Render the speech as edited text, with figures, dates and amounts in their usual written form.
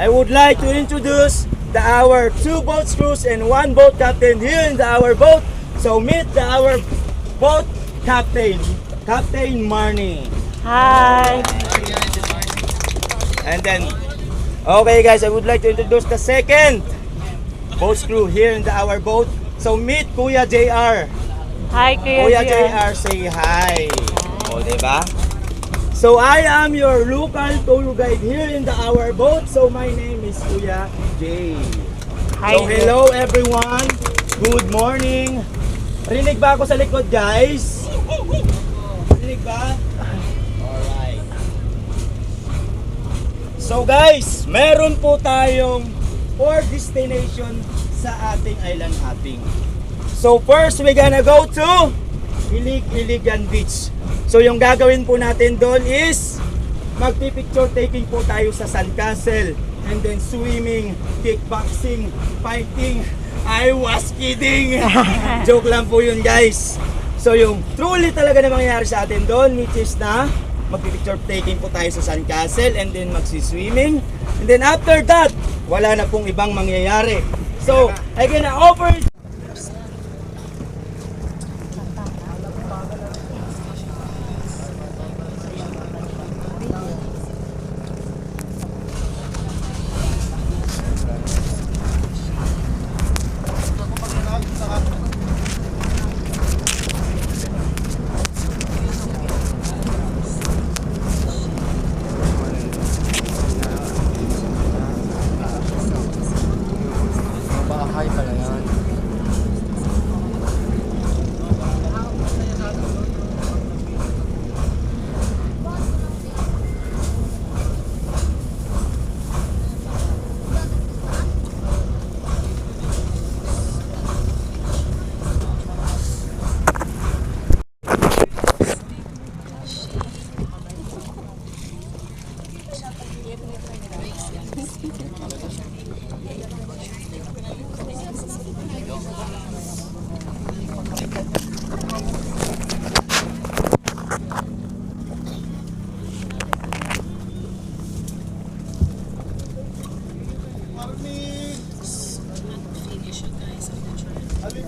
I would like to introduce our 2 boat crews and 1 boat captain here in our boat. So meet our boat captain, Captain Marnie. Hi! And then, okay guys, I would like to introduce the second boat crew here in our boat. So meet Kuya JR. Hi, Kuya JR, say hi. O, diba? So I am your local tour guide here in our boat. So my name is Kuya J. Hi. So hello everyone. Good morning. Rinig ba ako sa likod, guys? Rinig ba? Alright. So guys, meron po tayong 4 destination sa ating island hopping. So first, we're gonna go to Ilig-Iligan Beach. So yung gagawin po natin doon is magpipicture taking po tayo sa sandcastle, and then swimming, kickboxing, fighting. I was kidding. Joke lang po yun, guys. So yung truly talaga na mangyayari sa atin doon, which is na magpipicture taking po tayo sa sandcastle, and then magsiswimming, and then after that wala na pong ibang mangyayari. So I gonna offer bahay pala yan. Alin